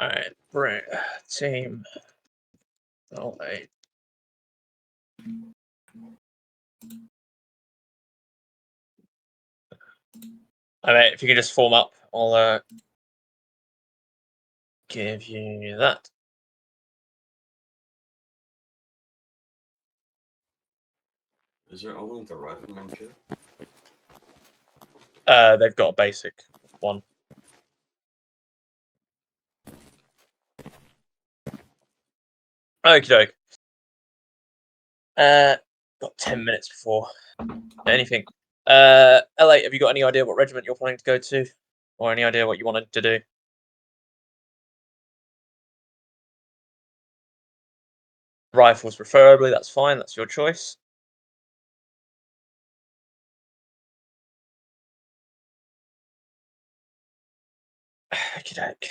Alright, bring team. Oh, wait. Alright, if you could just form up, I'll give you that. Is there only the rifleman kit? They've got a basic one. Okie doke. Got 10 minutes before anything. L8, have you got any idea what regiment you're planning to go to? Or any idea what you wanted to do? Rifles preferably, that's fine, that's your choice. Okie doke.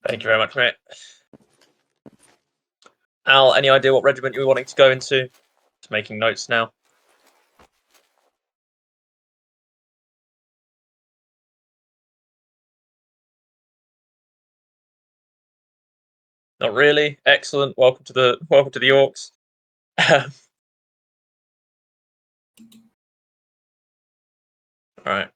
Thank you very much, mate. Al, any idea what regiment you're wanting to go into? Just making notes now. Not really. Excellent. Welcome to the Orcs. All right.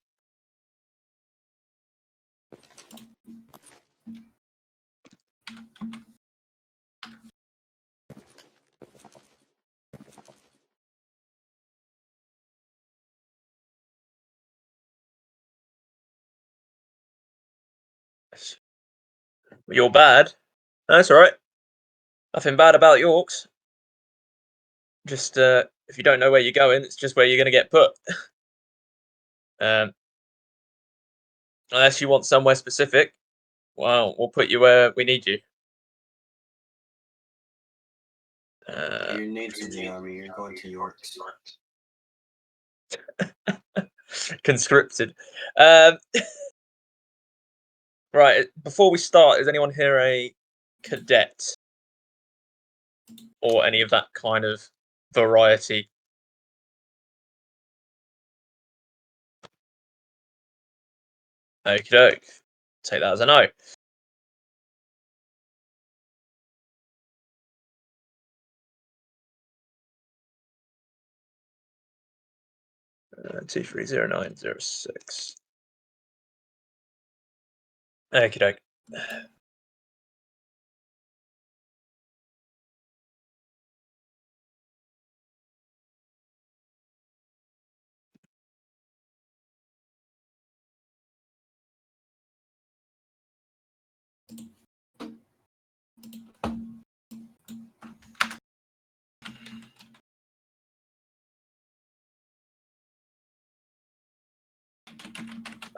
You're bad. That's all right. Nothing bad about Yorks. Just if you don't know where you're going, it's just where you're going to get put. Unless you want somewhere specific, well, we'll put you where we need you. You're new to the army. You're going to Yorks. Conscripted. Right. Before we start, is anyone here a cadet or any of that kind of variety? Okie doke. Take that as a no. Uh, 230906. Okie doke.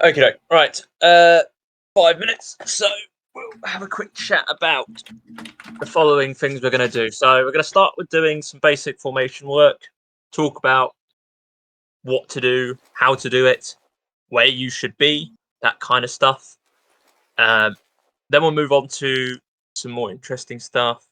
Okie doke. Right. 5 minutes. So we'll have a quick chat about the following things we're going to do. So we're going to start with doing some basic formation work, talk about what to do, how to do it, where you should be, that kind of stuff. Then we'll move on to some more interesting stuff.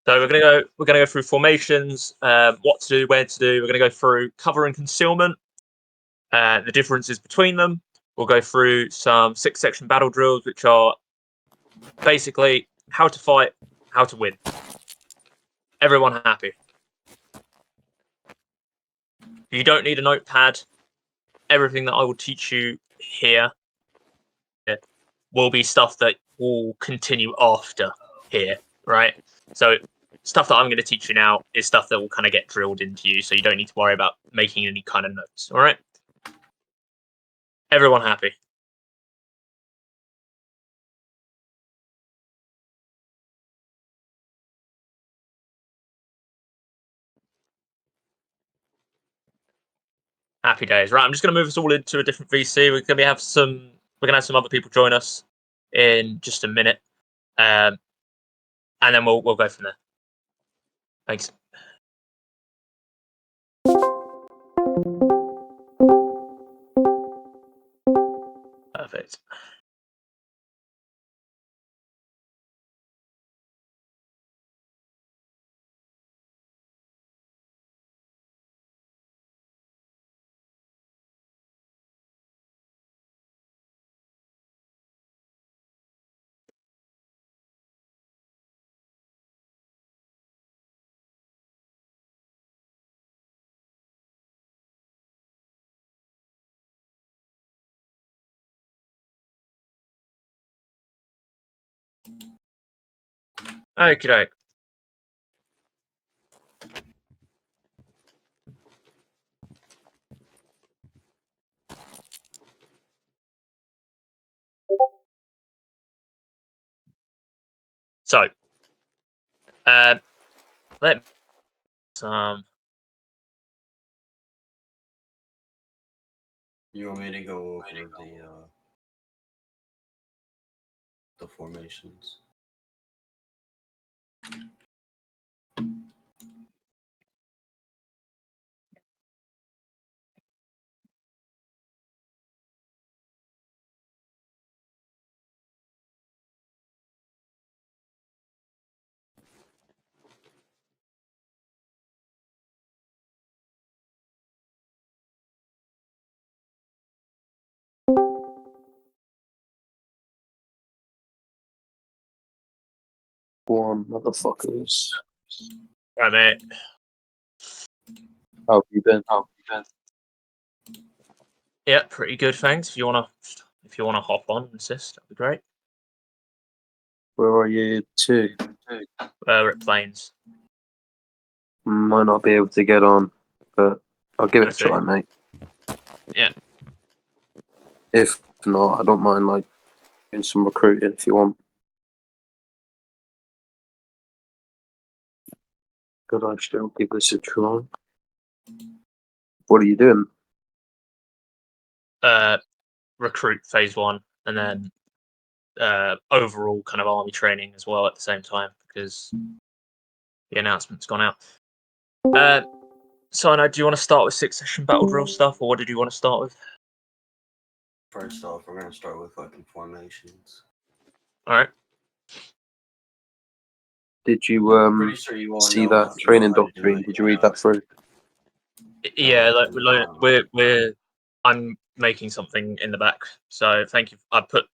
So we're gonna go through formations, what to do, where to do. We're gonna go through cover and concealment, the differences between them. We'll go through some 6-section battle drills, which are basically how to fight, how to win. Everyone happy. You don't need a notepad. Everything that I will teach you here will be stuff that will continue after here, right? So stuff that I'm going to teach you now is stuff that will kind of get drilled into you, so you don't need to worry about making any kind of notes, all right? Everyone happy? Happy days, right? I'm just going to move us all into a different VC. We're going to have some other people join us in just a minute, and then we'll go from there. Thanks. Perfect. Okay. So, let some. You want me to go over the formations? One motherfuckers. Right, mate. How have you been? Yeah, pretty good. Thanks. If you wanna hop on and assist, that'd be great. Where are you to? We're at Plains. Might not be able to get on, but I'll give it a I see. try, mate. Yeah. If not, I don't mind like doing some recruiting if you want. Could I still give this a try? What are you doing? Recruit phase 1, and then overall kind of army training as well at the same time, because the announcement's gone out. So, do you want to start with 6-session battle drill stuff, or what did you want to start with? First off, we're gonna start with fucking formations. All right. Did you Pretty sure you all see know that how training to do doctrine? it, Did you read that through? Yeah, I'm making something in the back, so thank you. I put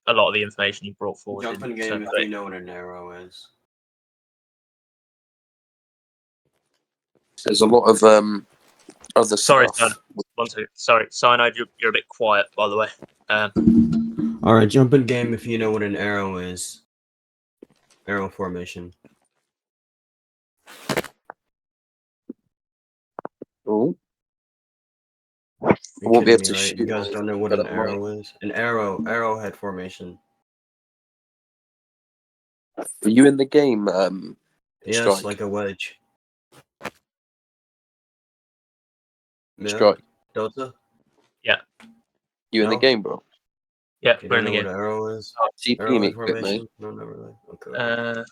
a lot of the information you brought forward. Jump in game if you know what an arrow is. There's a lot of other Sorry, stuff. one second. Sorry, Cyanide, you're a bit quiet, by the way. All right, jump in game if you know what an arrow is. Arrow formation. Oh, I You won't be kidding able me, to right? shoot. You guys don't know what but an I might. arrow is? An arrowhead formation. Are you in the game? Yes, Strike. like a wedge. Yeah. Strike. Delta? You in the No? game, bro? Yeah, You we're don't in the know what game. arrow is? TP me Arrowhead quick, mate. formation? No, not really. Okay.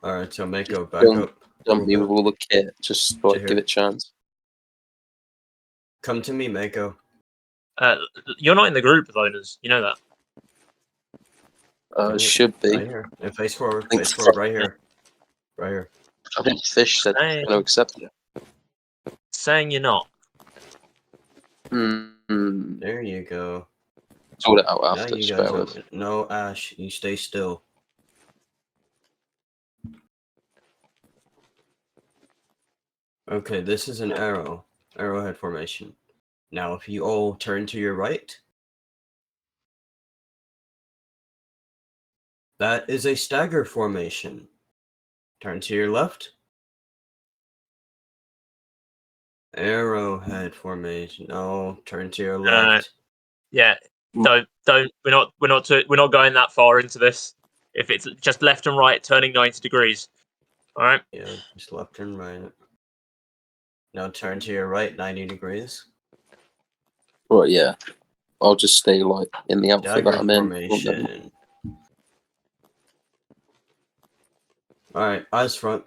Alright, so Mako, back Don't up. a dump little me bit with all the kit. Just To like here. give it a chance. Come to me, Mako. You're not in the group of owners. You know that. Should be. Right here. And face forward. Think Face so. forward. Right here. Right here. I think Fish said Hey. he's going to accept it. Saying you're not. There you go. Sort it out Now after. you Just guys bear know. with. No, Ash, you stay still. Okay, this is an arrowhead formation. Now, if you all turn to your right, that is a stagger formation. Turn to your left. Arrowhead formation. No, turn to your left. Yeah. Don't. We're not going that far into this. If it's just left and right, turning 90 degrees. All right. Yeah, just left and right. Now turn to your right 90 degrees. Right, yeah. I'll just stay like in the outfit Dagger that I'm in. formation. Alright, eyes front.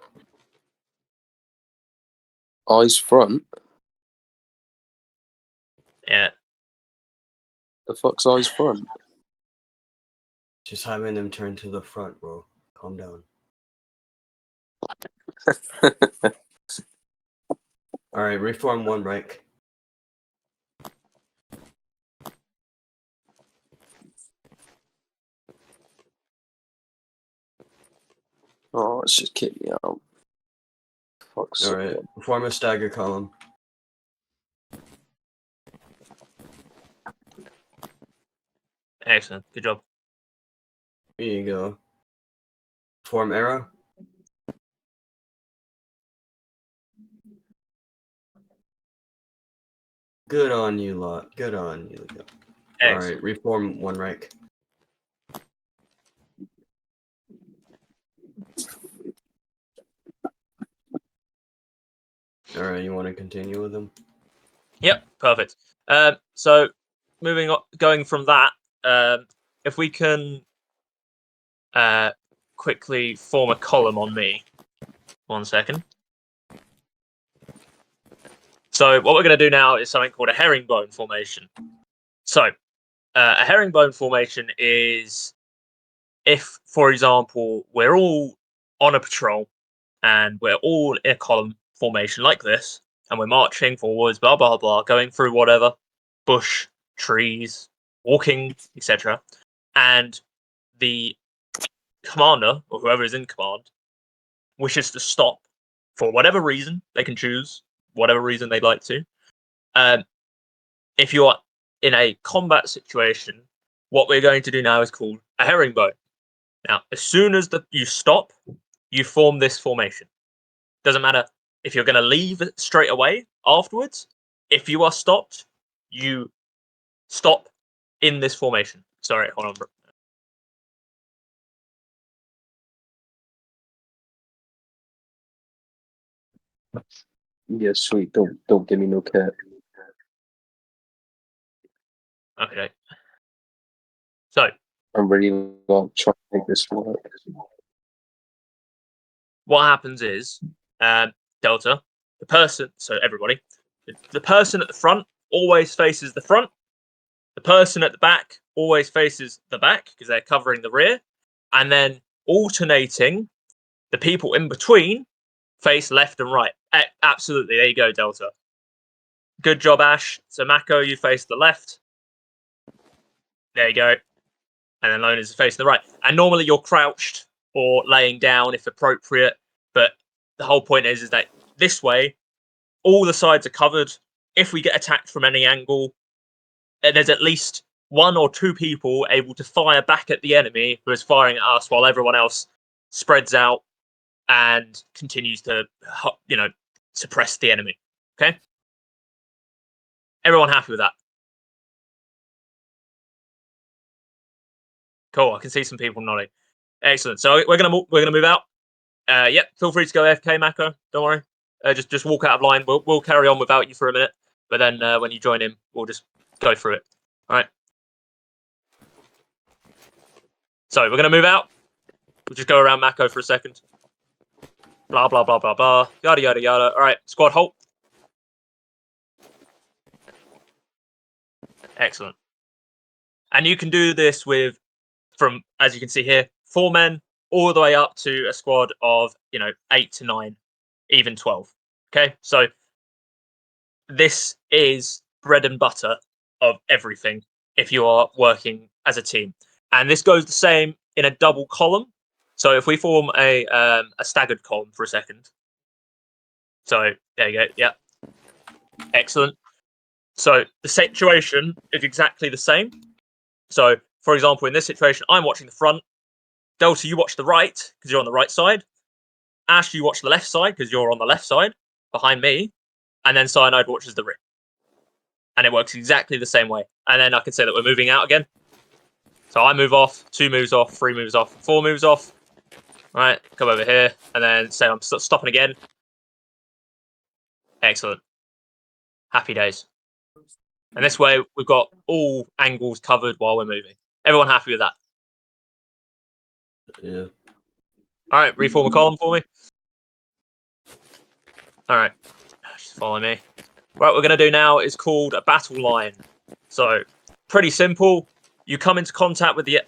Eyes front. Yeah. The fuck's eyes front? Just having them turn to the front, bro. Calm down. Alright, reform one rank. Oh, it's just kick me out. Fuck's Alright, sake. form a stagger column. Excellent. Good job. Here you go. Form arrow. Good on you lot. Good on you. Excellent. Alright, reform one rank. Alright, you want to continue with them? Yep. Perfect. So moving on, going from that, if we can quickly form a column on me. 1 second. So what we're going to do now is something called a herringbone formation. So a herringbone formation is if, for example, we're all on a patrol and we're all in a column formation like this, and we're marching forwards, blah blah blah, going through whatever bush, trees, walking, etc. And the commander or whoever is in command wishes to stop for whatever reason. They can choose whatever reason they'd like to. If you are in a combat situation, what we're going to do now is called a herringbone. Now, as soon as you stop, you form this formation. Doesn't matter if you're going to leave straight away afterwards. If you are stopped, you stop in this formation. Sorry, hold on. Yeah, sweet. Don't give me no kit. Okay. So I'm really not trying to make this work. what happens is, Delta, the person, so everybody, the person at the front always faces the front. The person at the back always faces the back because they're covering the rear. And then alternating, the people in between face left and right. Absolutely. There you go, Delta. Good job, Ash. So Mako, you face the left. There you go. And then Lone is facing the right. And normally you're crouched or laying down if appropriate. But the whole point is that this way, all the sides are covered. If we get attacked from any angle, there's at least one or two people able to fire back at the enemy who is firing at us while everyone else spreads out and continues to, suppress the enemy. Okay? Everyone happy with that? Cool. I can see some people nodding. Excellent. So we're gonna move out. Yep. Feel free to go AFK, Mako. Don't worry. Just walk out of line. We'll carry on without you for a minute, but then when you join in, we'll just go through it. All right. So we're going to move out. We'll just go around Mako for a second. Blah, blah, blah, blah, blah. Yada, yada, yada. All right, squad halt. Excellent. And you can do this with, from, as you can see here, 4 men all the way up to a squad of, 8 to 9, even 12. Okay, so this is bread and butter of everything if you are working as a team. And this goes the same in a double column. So if we form a staggered column for a second. So there you go. Yeah. Excellent. So the situation is exactly the same. So, for example, in this situation, I'm watching the front. Delta, you watch the right because you're on the right side. Ash, you watch the left side because you're on the left side behind me. And then Cyanide watches the rear. And it works exactly the same way. And then I can say that we're moving out again. So I move off, 2 moves off, 3 moves off, 4 moves off. Right, come over here, and then say I'm stopping again. Excellent. Happy days. And this way, we've got all angles covered while we're moving. Everyone happy with that? Yeah. All right, reform a column for me. All right, just follow me. Right, what we're going to do now is called a battle line. So, pretty simple. You come into contact with the...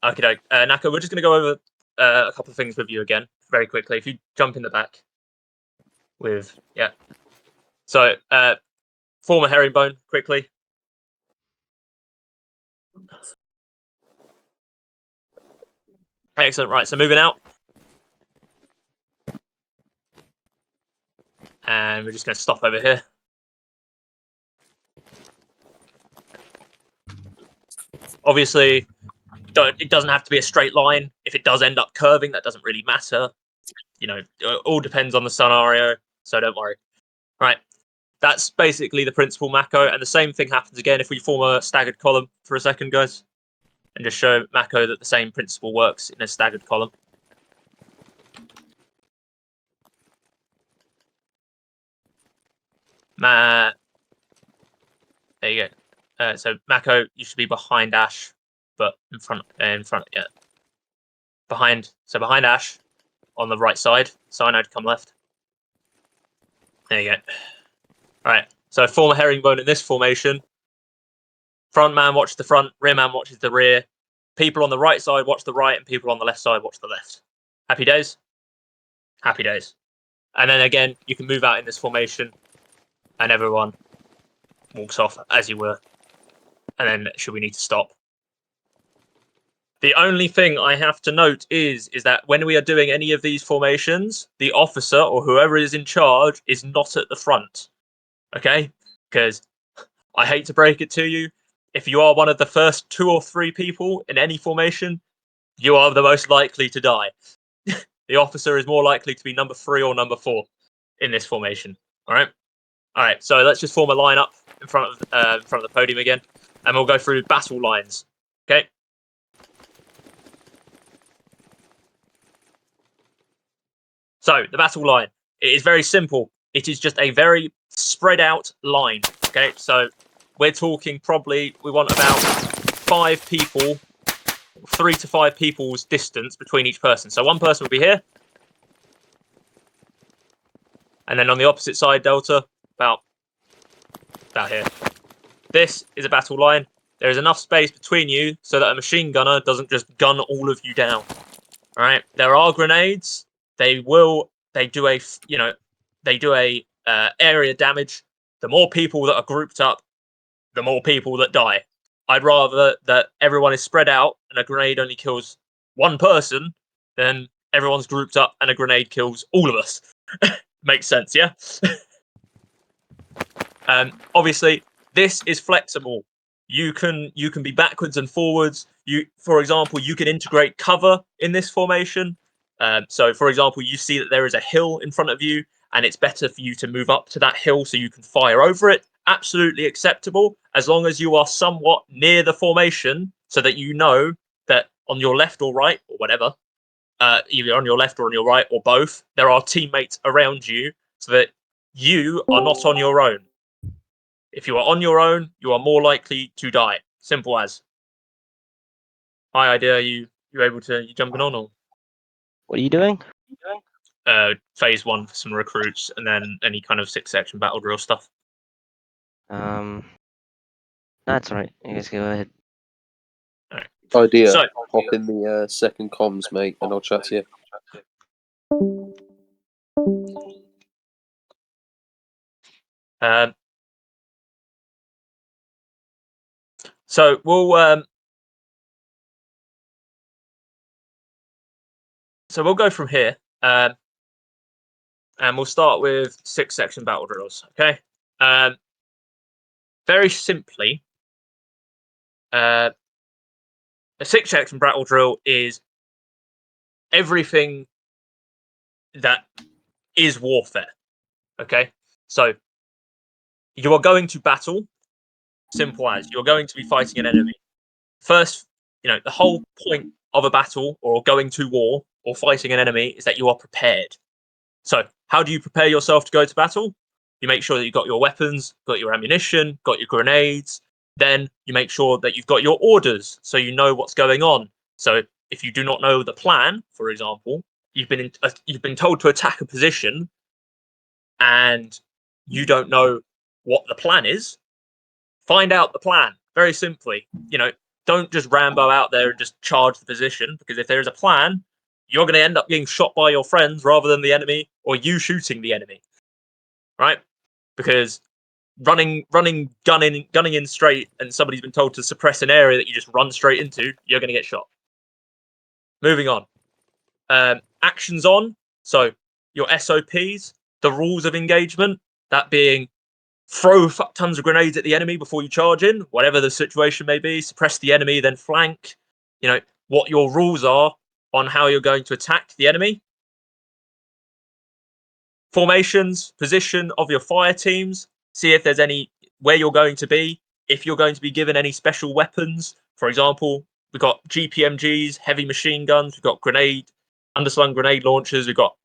Okay, Nako, we're just going to go over a couple of things with you again, very quickly. If you jump in the back with... Yeah. So, form a herringbone, quickly. Excellent, right, so moving out. And we're just going to stop over here. Obviously, it doesn't have to be a straight line. If it does end up curving, that doesn't really matter. It all depends on the scenario, so don't worry. Right, that's basically the principal Mako, and the same thing happens again if we form a staggered column for a second, guys, and just show Mako that the same principle works in a staggered column. There you go. So Mako, you should be behind Ash, but in front, yeah. Behind Ash, on the right side. Cyanide, come left. There you go. All right. So form a herringbone in this formation. Front man watches the front, rear man watches the rear. People on the right side watch the right, and people on the left side watch the left. Happy days? Happy days. And then again, you can move out in this formation, and everyone walks off as you were. And then should we need to stop? The only thing I have to note is that when we are doing any of these formations, the officer or whoever is in charge is not at the front. Okay? Because I hate to break it to you, if you are one of the first 2 or 3 people in any formation, you are the most likely to die. The officer is more likely to be number 3 or number 4 in this formation. All right? All right, so let's just form a line up in front of the podium again, and we'll go through battle lines. Okay? So, the battle line, it is very simple. It is just a very spread out line. Okay, so we're talking probably, we want about 5 people, 3 to 5 people's distance between each person. So one person will be here. And then on the opposite side, Delta, about here. This is a battle line. There is enough space between you so that a machine gunner doesn't just gun all of you down. All right, there are grenades. They do a area damage. The more people that are grouped up, the more people that die. I'd rather that everyone is spread out and a grenade only kills one person than everyone's grouped up and a grenade kills all of us. Makes sense, yeah? Obviously, this is flexible. You can be backwards and forwards. For example, you can integrate cover in this formation. So, for example, you see that there is a hill in front of you, and it's better for you to move up to that hill so you can fire over it. Absolutely acceptable, as long as you are somewhat near the formation, so that you know that on your left or right, or whatever, either on your left or on your right, or both, there are teammates around you, so that you are not on your own. If you are on your own, you are more likely to die. Simple as. Hi, idea. You able to you jumping on or What are you doing? phase 1 for some recruits and then any kind of 6-section battle drill stuff? That's alright. You guys go ahead. Idea. So Hop in the second comms, mate, and I'll chat to you. um, so we'll go from here. And we'll start with 6-section battle drills. Okay. Very simply, a 6-section battle drill is everything that is warfare. Okay. So you are going to battle. Simple as you're going to be fighting an enemy. First, the whole point of a battle or going to war or fighting an enemy is that you are prepared. So, how do you prepare yourself to go to battle? You make sure that you've got your weapons, got your ammunition, got your grenades. Then you make sure that you've got your orders, so you know what's going on. So, if you do not know the plan, for example, you've been told to attack a position, and you don't know what the plan is. Find out the plan very simply. Don't just Rambo out there and just charge the position, because if there is a plan, you're going to end up getting shot by your friends rather than the enemy, or you shooting the enemy, right? Because gunning in straight, and somebody's been told to suppress an area that you just run straight into, you're going to get shot. Moving on. Actions on. So your SOPs, the rules of engagement, that being throw tons of grenades at the enemy before you charge in, whatever the situation may be, suppress the enemy, then flank. What your rules are on how you're going to attack the enemy. Formations, position of your fire teams, see if there's any, where you're going to be, if you're going to be given any special weapons. For example, we've got GPMGs, heavy machine guns, we've got underslung grenade launchers, we've got,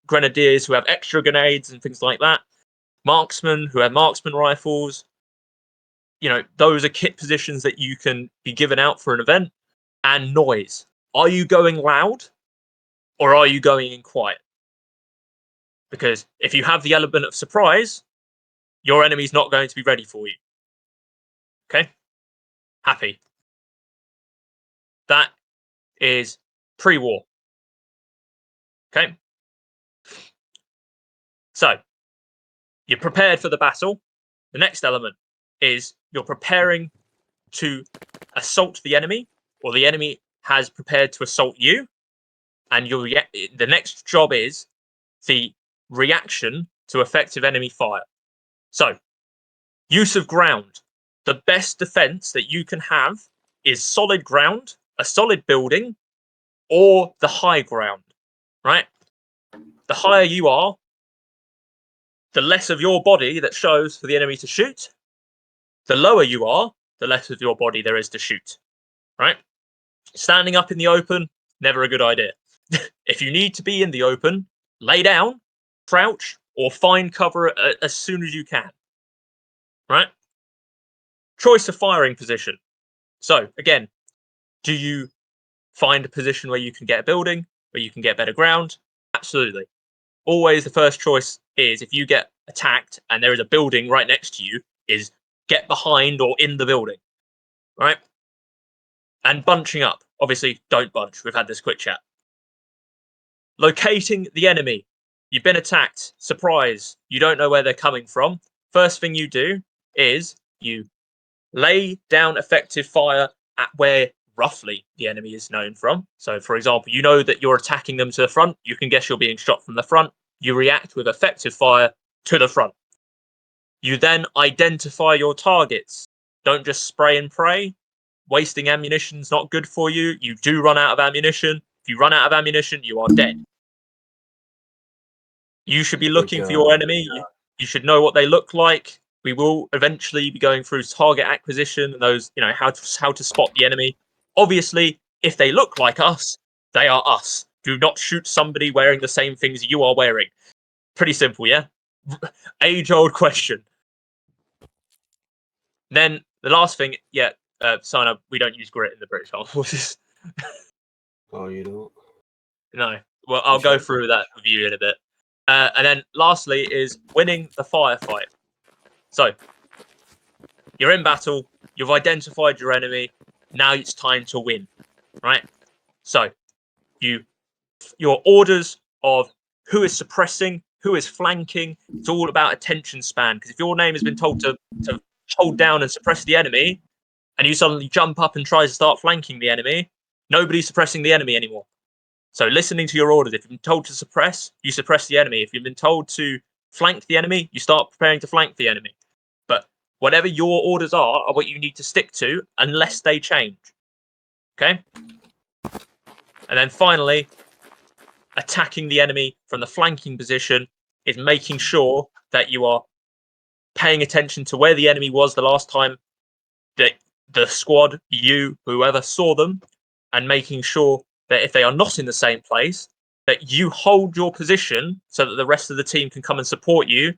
grenadiers who have extra grenades and things like that. Marksmen who have marksman rifles. Those are kit positions that you can be given out for an event. And noise. Are you going loud or are you going in quiet? Because if you have the element of surprise, your enemy's not going to be ready for you. Okay? Happy. That is pre-war. Okay? So, you're prepared for the battle. The next element is you're preparing to assault the enemy, or the enemy has prepared to assault you. And the next job is the reaction to effective enemy fire. So, use of ground. The best defense that you can have is solid ground, a solid building, or the high ground, right? The higher you are, the less of your body that shows for the enemy to shoot. The lower you are, the less of your body there is to shoot, right? Standing up in the open, never a good idea. If you need to be in the open, lay down, crouch, or find cover as soon as you can, right? Choice of firing position. So, again, do you find a position where you can get a building, where you can get better ground? Absolutely. Always the first choice is, if you get attacked and there is a building right next to you, is get behind or in the building, right? And bunching up. Obviously, don't bunch. We've had this quick chat. Locating the enemy. You've been attacked. Surprise. You don't know where they're coming from. First thing you do is you lay down effective fire at where roughly the enemy is known from. So, for example, you know that you're attacking them to the front. You can guess you're being shot from the front. You react with effective fire to the front. You then identify your targets. Don't just spray and pray. Wasting ammunition is not good for you. You do run out of ammunition. If you run out of ammunition, you are dead. You should be looking for your enemy. You should know what they look like. We will eventually be going through target acquisition and those, how to spot the enemy. Obviously, if they look like us, they are us. Do not shoot somebody wearing the same things you are wearing. Pretty simple, yeah? Age-old question. Then the last thing, sign up. We don't use grit in the British Armed Forces. Oh, you don't? No. Well, I'll go Sure. through that with you in a bit. And then lastly is winning the firefight. So you're in battle. You've identified your enemy. Now it's time to win, right? So your orders of who is suppressing, who is flanking. It's all about attention span. Because if your name has been told to hold down and suppress the enemy, and you suddenly jump up and try to start flanking the enemy, nobody's suppressing the enemy anymore. So listening to your orders. If you've been told to suppress, you suppress the enemy. If you've been told to flank the enemy, you start preparing to flank the enemy. But whatever your orders are what you need to stick to unless they change. Okay? And then finally, attacking the enemy from the flanking position is making sure that you are paying attention to where the enemy was the last time that the squad, you, whoever saw them, and making sure that if they are not in the same place, that you hold your position so that the rest of the team can come and support you,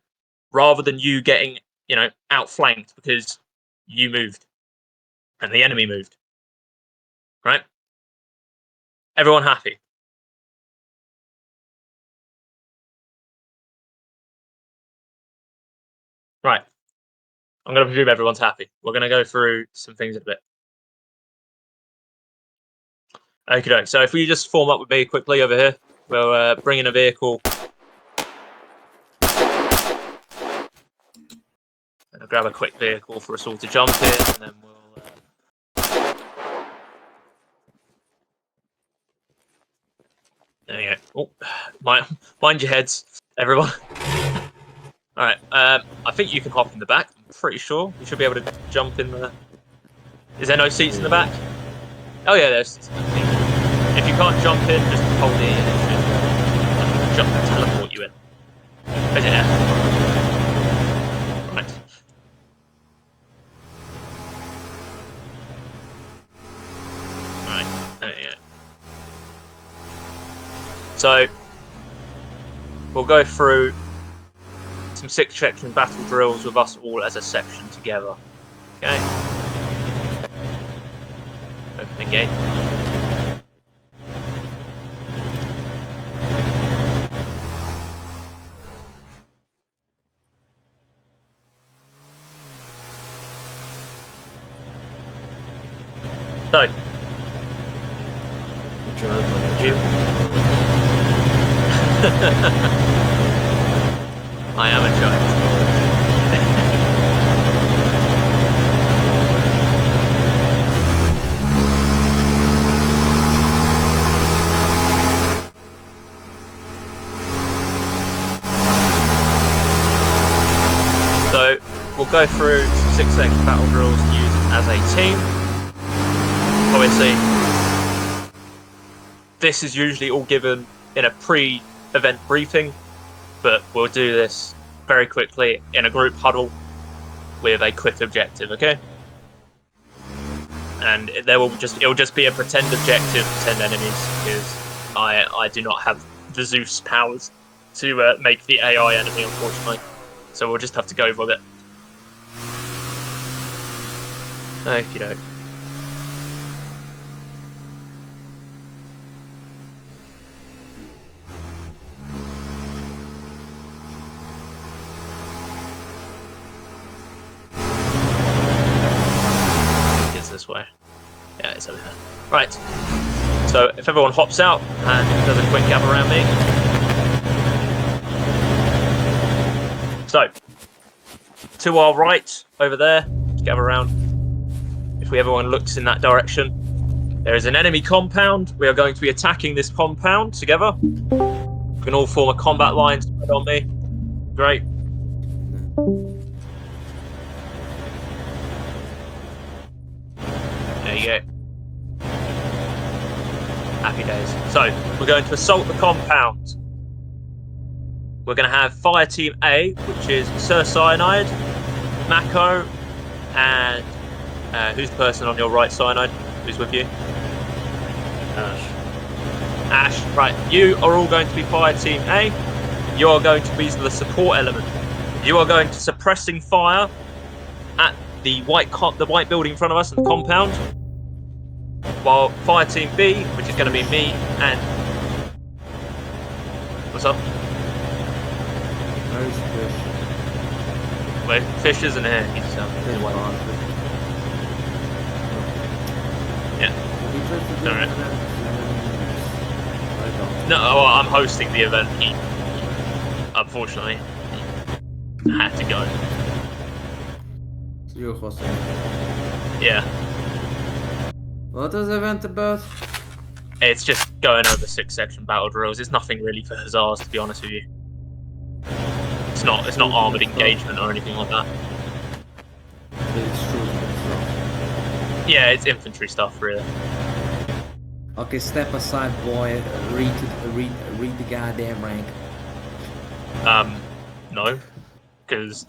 rather than you getting, outflanked because you moved and the enemy moved. Right? Everyone happy? Right. I'm going to presume everyone's happy. We're going to go through some things in a bit. Okay, so if we just form up with me quickly over here, we'll bring in a vehicle. And I'll grab a quick vehicle for us all to jump in, and then we'll... There you go. Oh, mind your heads, everyone. Alright, I think you can hop in the back. I'm pretty sure. You should be able to jump in the... Is there no seats in the back? Oh yeah, there's seats in the back. If you can't jump in, just hold it in. It should jump and teleport you in. Is it there? Right. Right, there you go. So, we'll go through some 6-section battle drills with us all as a section together. Okay? Opening gate. So, I am a giant. So, we'll go through some 6-section battle drills used as a team. Obviously, this is usually all given in a pre-event briefing, but we'll do this very quickly in a group huddle with a quick objective, okay? And it'll just be a pretend objective, pretend enemies, because I do not have the Zeus powers to make the AI enemy, unfortunately. So we'll just have to go with it. Okie doke. This way. Yeah, it's over here. Right. So if everyone hops out and does a quick gather around me. So, to our right, over there, gather around. If everyone looks in that direction, there is an enemy compound. We are going to be attacking this compound together. We can all form a combat line spread on me. Great. There you go. Happy days. So, we're going to assault the compound. We're going to have Fire Team A, which is Sir Cyanide, Mako, and who's the person on your right, Cyanide? Who's with you? Ash. Ash, right. You are all going to be Fire Team A. You are going to be the support element. You are going to suppressing fire at the white building in front of us and the compound. while Fire Team B, which is going to be me and... What's up? Where's Fish? Wait, Fish isn't here. He's Fish away. gone. Yeah. He tried to do Alright. an event, I don't. No, well, I'm hosting the event. He unfortunately had to go. So you're hosting. Yeah, What was the event about? it's just going over 6-section battle drills. It's nothing really for hussars, to be honest with you. It's not armored engagement or anything like that. It's true. Yeah, it's infantry stuff, really. Okay, step aside, boy. Read the goddamn rank. No, because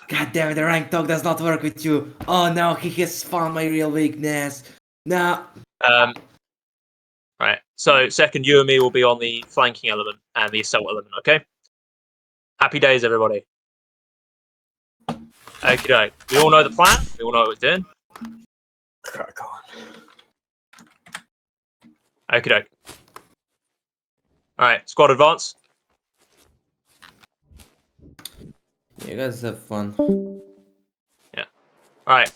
God damn it, the rank talk does not work with you. Oh no, he has found my real weakness. No. right. So second, you and me will be on the flanking element and the assault element. Okay. Happy days, everybody. Okay, we all know the plan. We all know what we're doing. Crack on. Okay. All right, squad advance. You guys have fun. All right.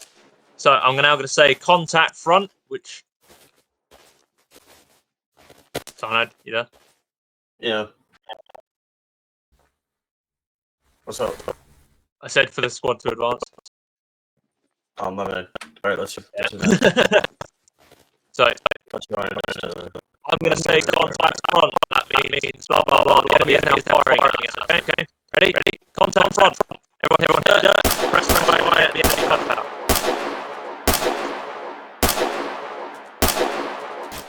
So I'm now going to say contact front, which. Cyanide, you there? Yeah. What's up? I said for the squad to advance. Oh, my bad. Alright, let's just. Yeah. So I'm going to say contact front. That means blah blah blah. The enemy is now firing at us. Okay. Ready? Contact front. Everyone, press the right at the enemy compound.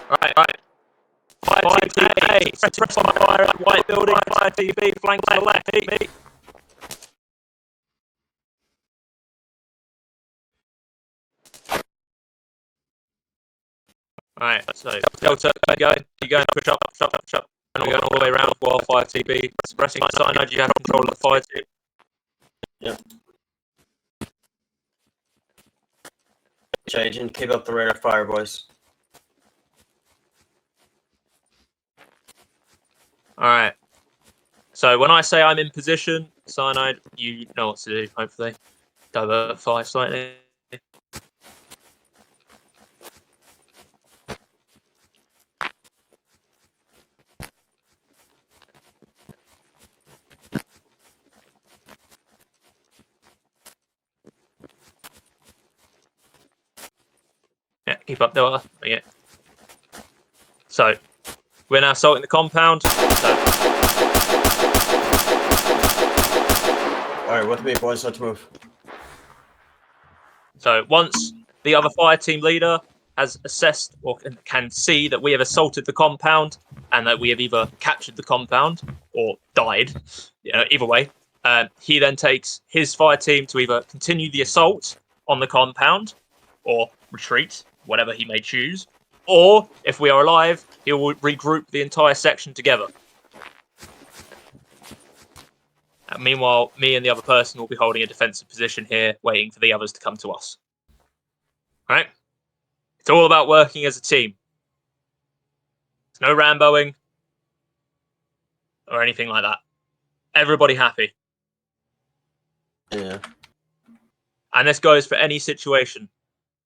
Right. Fire team A. Press on fire at white building. Fire team B. Flank to the left. Me. Alright, so Delta, go. You go and push up. And we're going all the way around while Fire TB suppressing cyanide. You have control of the fire team. Yep. Agent, keep up the rate of fire, boys. Alright. So when I say I'm in position, cyanide, you know what to do, hopefully. Divert fire slightly. Yeah, keep up Delta. Yeah. So we're now assaulting the compound. Alright, with me, boys, let's move. So once the other fire team leader has assessed or can see that we have assaulted the compound and that we have either captured the compound or died, either way, he then takes his fire team to either continue the assault on the compound or retreat, whatever he may choose, or if we are alive, he will regroup the entire section together. Meanwhile, me and the other person will be holding a defensive position here, waiting for the others to come to us. Right? It's all about working as a team. There's no Ramboing or anything like that. Everybody happy. Yeah. And this goes for any situation.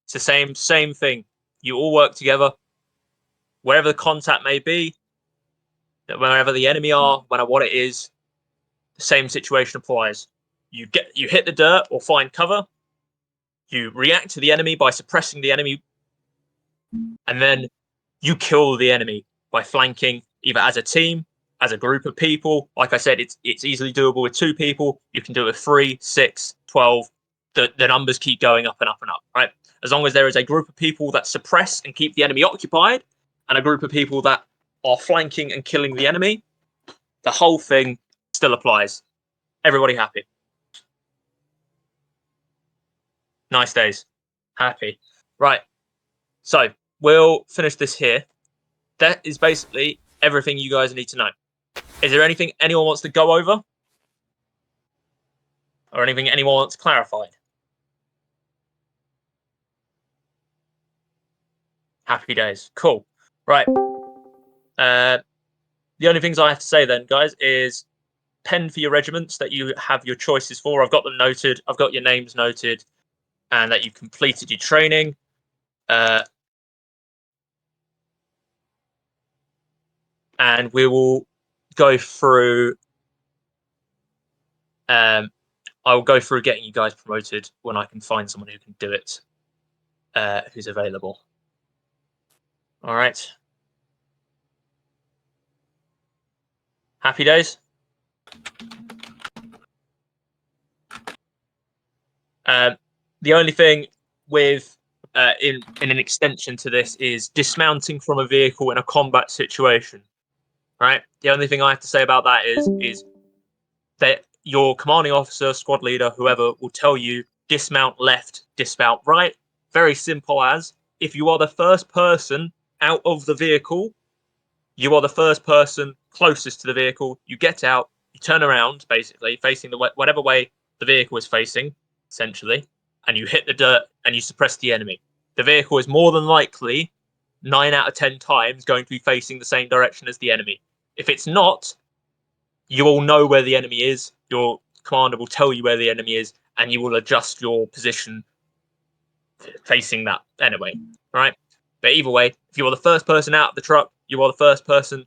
It's the same thing. You all work together. Wherever the contact may be, wherever the enemy are, no matter what it is, the same situation applies. You hit the dirt or find cover. You react to the enemy by suppressing the enemy, and then you kill the enemy by flanking either as a team, as a group of people. Like I said, it's easily doable with 2 people. You can do it with 3, 6, 12. The numbers keep going up and up and up, right? As long as there is a group of people that suppress and keep the enemy occupied, and a group of people that are flanking and killing the enemy, the whole thing still applies. Everybody happy. Nice days. Happy. Right. So we'll finish this here. That is basically everything you guys need to know. Is there anything anyone wants to go over? Or anything anyone wants clarified? Happy days. Cool. Right. The only things I have to say then, guys, is pen for your regiments that you have your choices for. I've got them noted. I've got your names noted, and that you've completed your training. And we will go through. I will go through getting you guys promoted when I can find someone who can do it, who's available. All right. Happy days. The only thing with in an extension to this is dismounting from a vehicle in a combat situation. Right. The only thing I have to say about that is that your commanding officer, squad leader, whoever will tell you dismount left, dismount right. Very simple as if you are the first person out of the vehicle, you are the first person closest to the vehicle. You get out, you turn around, basically facing the whatever way the vehicle is facing, essentially, and you hit the dirt and you suppress the enemy. The vehicle is more than likely 9 out of 10 times going to be facing the same direction as the enemy. If it's not, you all know where the enemy is. Your commander will tell you where the enemy is, and you will adjust your position facing that anyway, right? But either way, if you are the first person out of the truck, you are the first person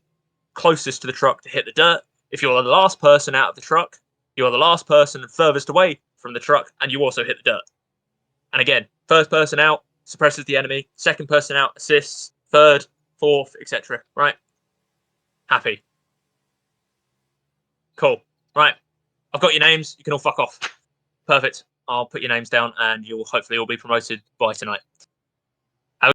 closest to the truck to hit the dirt. If you're the last person out of the truck, you are the last person furthest away from the truck, and you also hit the dirt. And again, first person out suppresses the enemy, second person out assists, third, fourth, etc. Right? Happy. Cool. Right. I've got your names. You can all fuck off. Perfect. I'll put your names down, and you'll hopefully all be promoted by tonight.